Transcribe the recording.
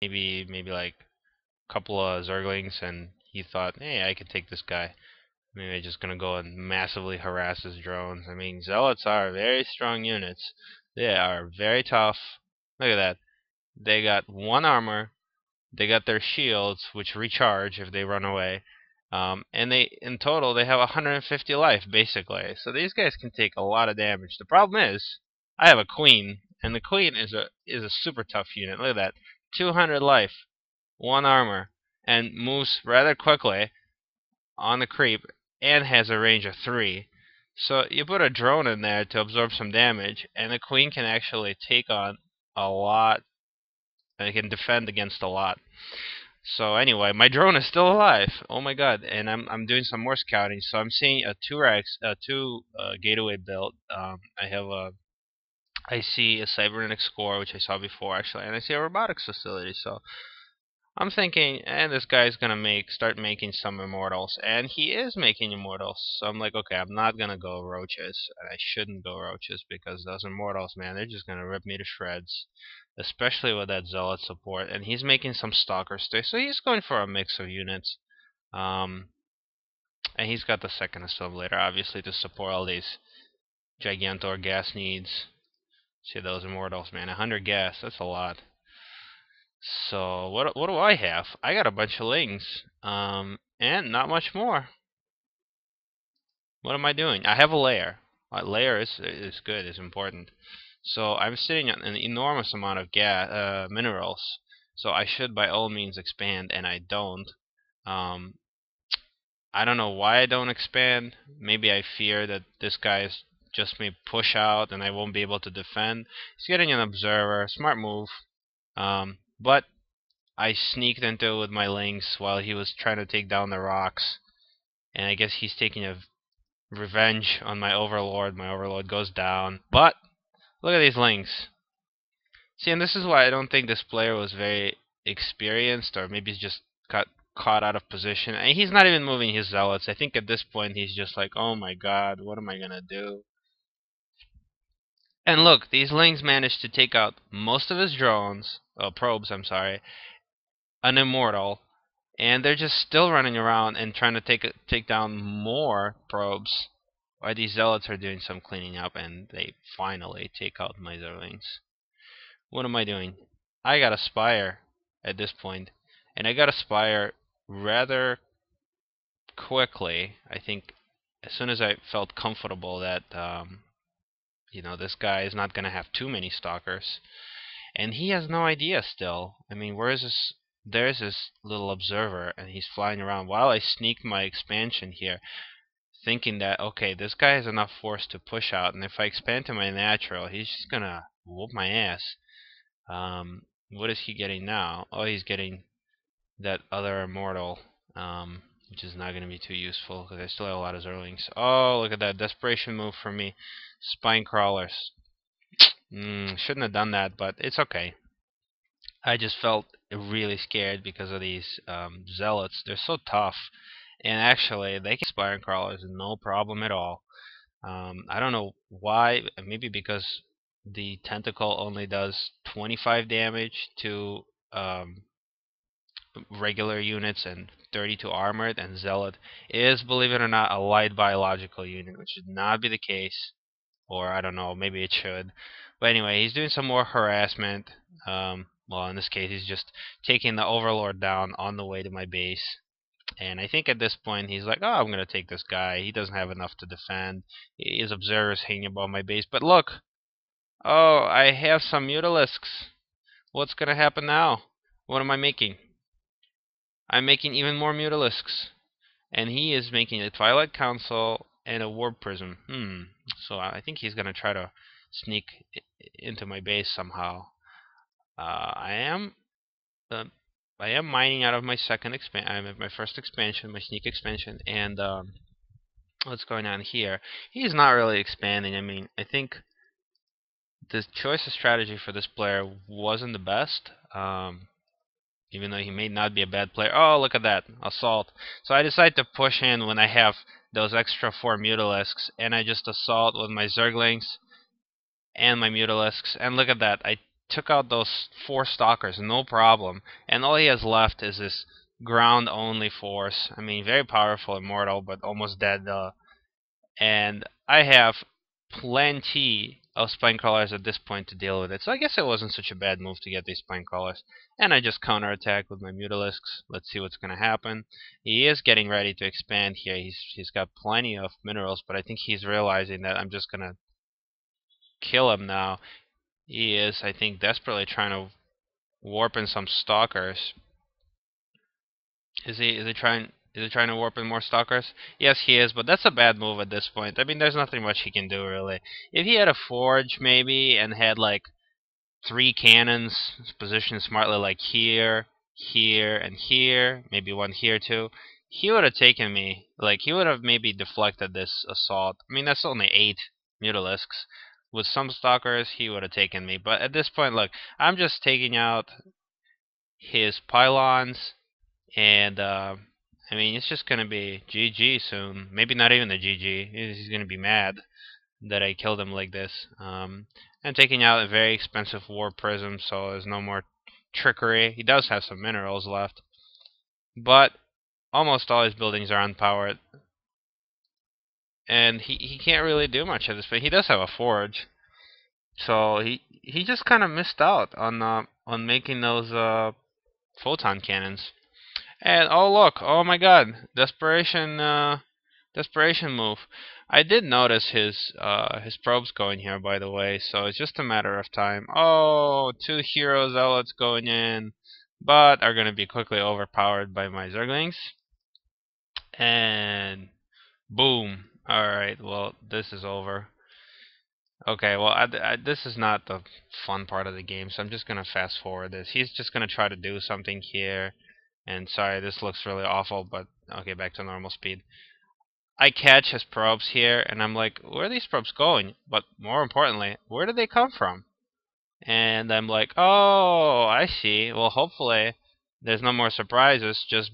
maybe like a couple of Zerglings, and he thought, hey, I could take this guy. Maybe I'm just gonna go and massively harass his drones. I mean, Zealots are very strong units. They are very tough. Look at that. They got 1 armor. They got their shields, which recharge if they run away. And in total, they have 150 life, basically. So these guys can take a lot of damage. The problem is, I have a queen, and the queen is a super tough unit. Look at that. 200 life, 1 armor, and moves rather quickly on the creep, and has a range of 3. So you put a drone in there to absorb some damage, and the queen can actually take on a lot, and it can defend against a lot. So anyway, my drone is still alive. Oh my god! And I'm doing some more scouting. So I'm seeing a two gateway build. I see a cybernetics core, which I saw before actually, and I see a robotics facility. So I'm thinking, and this guy's gonna start making some immortals, and he is making immortals. So I'm like, okay, I'm not gonna go roaches, and I shouldn't go roaches because those immortals, man, they're just gonna rip me to shreds, especially with that zealot support. And he's making some stalkers too, so he's going for a mix of units. Um, and he's got the second assimilator, obviously, to support all these gigantor gas needs. See those immortals, man, 100 gas, that's a lot. So what do I have? I got a bunch of lings, and not much more. What am I doing? I have a layer. A layer is good, is important. So I'm sitting on an enormous amount of minerals. So I should by all means expand, and I don't. Um, I don't know why I don't expand. Maybe I fear that this guy just may push out, and I won't be able to defend. He's getting an observer. Smart move. But I sneaked into it with my links while he was trying to take down the rocks. And I guess he's taking a revenge on my overlord. My overlord goes down. But look at these links. See, and this is why I don't think this player was very experienced, or maybe he's just got caught out of position. And he's not even moving his zealots. I think at this point he's just like, oh my god, what am I gonna do? And look, these lings managed to take out most of his probes, I'm sorry, an immortal, and they're just still running around and trying to take down more probes. While these zealots are doing some cleaning up, and they finally take out my zerlings. What am I doing? I got a spire at this point, and I got a spire rather quickly. I think as soon as I felt comfortable that this guy is not gonna have too many stalkers. And he has no idea still. I mean, where is this? There's this little observer, and he's flying around while I sneak my expansion here, thinking that, okay, this guy has enough force to push out, and if I expand to my natural, he's just gonna whoop my ass. What is he getting now? Oh, he's getting that other immortal, which is not gonna be too useful, because I still have a lot of Zerlings. Oh, look at that. Desperation move for me. Spine crawlers. Shouldn't have done that, but it's okay. I just felt really scared because of these zealots. They're so tough, and actually they can spine crawlers no problem at all. I don't know why. Maybe because the tentacle only does 25 damage to regular units and 32 armored, and zealot is, believe it or not, a light biological unit, which should not be the case. Or I don't know, maybe it should. But anyway, he's doing some more harassment. Well, in this case, he's just taking the overlord down on the way to my base. And I think at this point, he's like, oh, I'm going to take this guy. He doesn't have enough to defend. His observer's hanging above my base. But look! Oh, I have some mutalisks. What's going to happen now? What am I making? I'm making even more mutalisks. And he is making a Twilight Council and a Warp Prism. So I think he's going to try to sneak into my base somehow. I am mining out of my my first expansion, my sneak expansion, and what's going on here? He's not really expanding. I mean, I think the choice of strategy for this player wasn't the best. Even though he may not be a bad player. Oh, look at that. Assault. So I decide to push in when I have those extra 4 mutalisks, and I just assault with my zerglings and my mutalisks. And look at that. I took out those 4 stalkers, no problem. And all he has left is this ground-only force. I mean, very powerful Immortal, but almost dead. And I have plenty of spine crawlers at this point to deal with it. So I guess it wasn't such a bad move to get these spine crawlers. And I just counterattack with my Mutalisks. Let's see what's going to happen. He is getting ready to expand here. He's got plenty of minerals, but I think he's realizing that I'm just going to kill him now. He is, I think, desperately trying to warp in some stalkers. Is he trying to warp in more stalkers? Yes, he is, but that's a bad move at this point. I mean, there's nothing much he can do really. If he had a forge maybe and had like 3 cannons positioned smartly, like here, here, and here, maybe one here too, he would have taken me. Like, he would have maybe deflected this assault. I mean, that's only 8 Mutalisks. With some stalkers, he would have taken me. But at this point, look, I'm just taking out his pylons, and I mean, it's just gonna be GG soon. Maybe not even the GG. He's gonna be mad that I killed him like this. And taking out a very expensive war prism, so there's no more trickery. He does have some minerals left, but almost all his buildings are unpowered, and he can't really do much at this point. He does have a forge, so he just kind of missed out on making those photon cannons. And oh look, oh my god, desperation move. I did notice his probes going here, by the way, so it's just a matter of time. Oh, 2 hero zealots going in, but are gonna be quickly overpowered by my Zerglings. And boom. Alright, well, this is over. Okay, well, this is not the fun part of the game, so I'm just gonna fast forward this. He's just gonna try to do something here. And sorry, this looks really awful, but okay, back to normal speed. I catch his probes here, and I'm like, where are these probes going? But more importantly, where did they come from? And I'm like, oh, I see. Well, hopefully there's no more surprises. Just